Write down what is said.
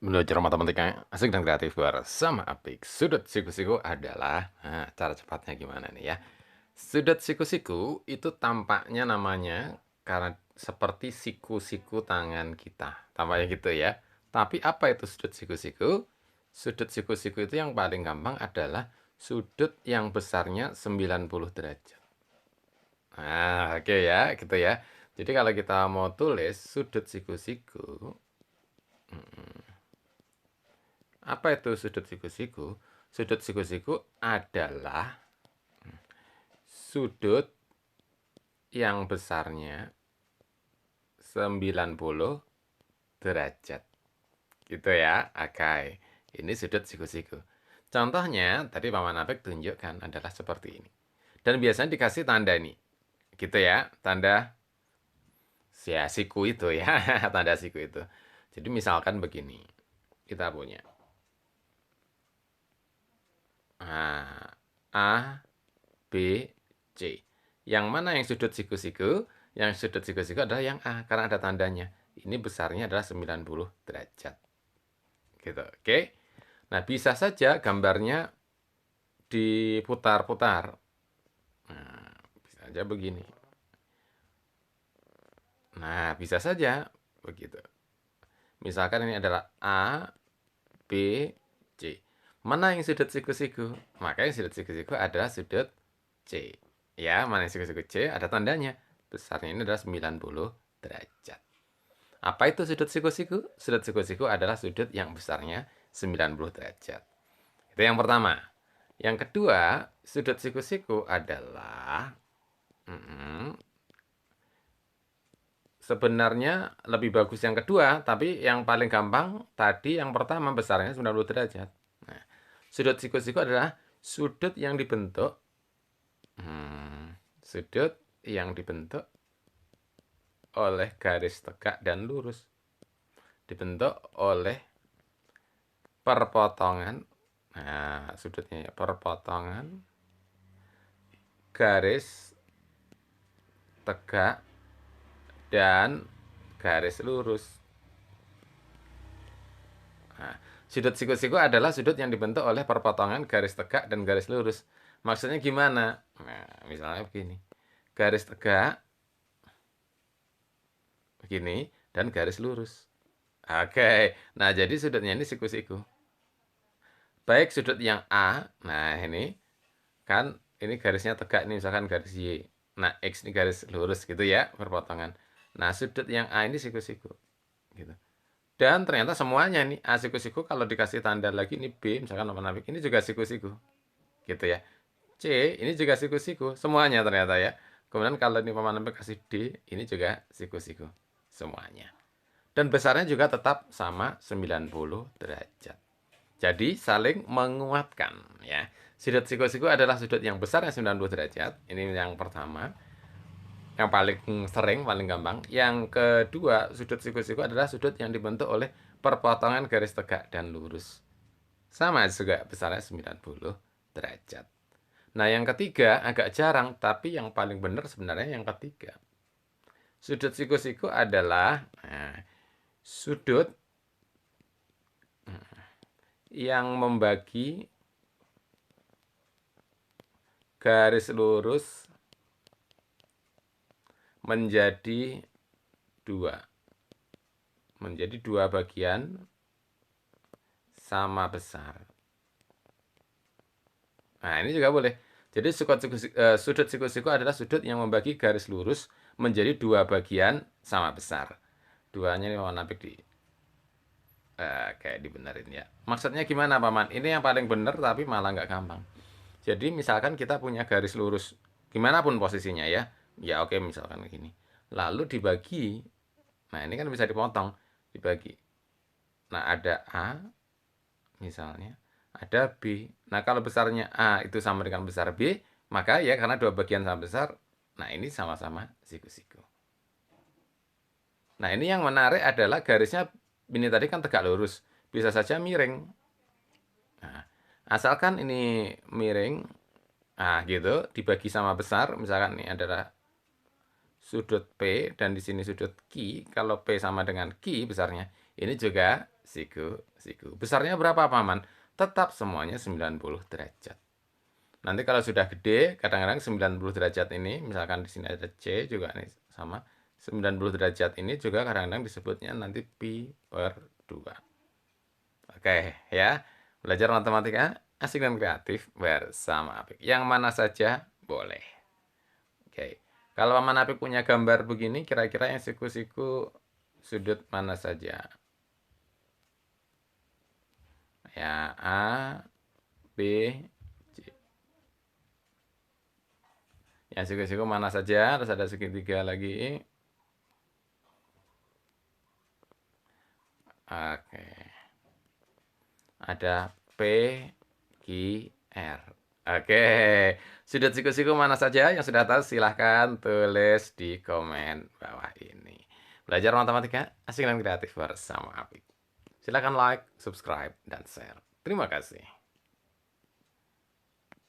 Belajar matematika asik dan kreatif bersama Apik. Sudut siku-siku adalah, cara cepatnya gimana nih ya. Sudut siku-siku itu tampaknya namanya karena seperti siku-siku tangan kita. Tampaknya gitu ya. Tapi apa itu sudut siku-siku? Sudut siku-siku itu yang paling gampang adalah sudut yang besarnya 90 derajat. Nah, oke ya, gitu ya. Jadi kalau kita mau tulis sudut siku-siku, apa itu sudut siku-siku? Sudut siku-siku adalah sudut yang besarnya 90 derajat. Gitu ya. Oke. Ini sudut siku-siku. Contohnya, tadi Paman Apek tunjukkan adalah seperti ini. Dan biasanya dikasih tanda nih. Gitu ya. Tanda siku itu ya. Tanda siku itu. Jadi misalkan begini. Kita punya. Nah, A, B, C. Yang mana yang sudut siku-siku? Yang sudut siku-siku adalah yang A, karena ada tandanya. Ini besarnya adalah 90 derajat. Gitu, oke? Nah, bisa saja gambarnya diputar-putar. Nah, bisa saja begini. Nah, bisa saja begitu. Misalkan ini adalah A, B, C. Mana yang sudut siku-siku? Maka yang sudut siku-siku adalah sudut C. Ya, mana yang siku-siku C? Ada tandanya. Besarnya ini adalah 90 derajat. Apa itu sudut siku-siku? Sudut siku-siku adalah sudut yang besarnya 90 derajat. Itu yang pertama. Yang kedua, sudut siku-siku adalah sebenarnya lebih bagus yang kedua, tapi yang paling gampang tadi yang pertama besarnya 90 derajat. Nah, sudut siku-siku adalah sudut yang dibentuk sudut yang dibentuk oleh garis tegak dan lurus. Dibentuk oleh perpotongan. Nah, sudutnya ya, perpotongan garis tegak dan garis lurus. Nah, sudut siku-siku adalah sudut yang dibentuk oleh perpotongan garis tegak dan garis lurus. Maksudnya gimana? Nah, misalnya begini. Garis tegak begini dan garis lurus. Oke. Nah, jadi sudutnya ini siku-siku. Baik sudut yang A. Nah, ini kan ini garisnya tegak nih, misalkan garis Y. Nah, X ini garis lurus gitu ya, perpotongan. Nah, sudut yang A ini siku-siku. Gitu. Dan ternyata semuanya nih A siku-siku kalau dikasih tanda lagi ini B, misalkan apa namanya, ini juga siku-siku. Gitu ya. C ini juga siku-siku, semuanya ternyata ya. Kemudian kalau ini paman kasih D, ini juga siku-siku semuanya. Dan besarnya juga tetap sama 90 derajat. Jadi saling menguatkan ya. Sudut siku-siku adalah sudut yang besar yang 90 derajat. Ini yang pertama. Yang paling sering, paling gampang. Yang kedua, sudut siku-siku adalah sudut yang dibentuk oleh perpotongan garis tegak dan lurus. Sama juga besarnya 90 derajat. Nah, yang ketiga agak jarang, tapi yang paling benar sebenarnya yang ketiga. Sudut siku-siku adalah sudut yang membagi garis lurus menjadi dua. Menjadi dua bagian sama besar. Nah, ini juga boleh. Jadi sudut siku-siku adalah sudut yang membagi garis lurus menjadi dua bagian sama besar. Duanya ini warna di kayak dibenerin ya. Maksudnya gimana Paman? Ini yang paling benar tapi malah nggak gampang. Jadi misalkan kita punya garis lurus gimana pun posisinya ya. Ya oke misalkan begini. Lalu dibagi. Nah ini kan bisa dipotong. Dibagi. Nah ada A misalnya. Ada B. Nah kalau besarnya A itu sama dengan besar B. Maka ya karena dua bagian sama besar. Nah ini sama-sama siku-siku. Nah ini yang menarik adalah garisnya ini tadi kan tegak lurus. Bisa saja miring. Nah, asalkan ini miring. Nah gitu dibagi sama besar. Misalkan ini adalah sudut P dan di sini sudut Q. Kalau P sama dengan Q besarnya. Ini juga siku. Besarnya berapa, Paman? Tetap semuanya 90 derajat. Nanti kalau sudah gede, kadang-kadang 90 derajat ini, misalkan di sini ada C juga nih, sama. 90 derajat ini juga kadang-kadang disebutnya nanti pi per 2. Oke, ya. Belajar matematika asik dan kreatif bersama Apik. Yang mana saja boleh. Oke. Kalau Paman Apik punya gambar begini, kira-kira yang siku-siku sudut mana saja? Ya, A, B, C. Yang siku-siku mana saja? Terus ada segitiga lagi. Oke. Ada P, Q, R. Oke. Sudut siku-siku mana saja? Yang sudah tahu silahkan tulis di komen bawah ini. Belajar matematika asik dan kreatif bersama Apik. Silahkan like, subscribe, dan share. Terima kasih.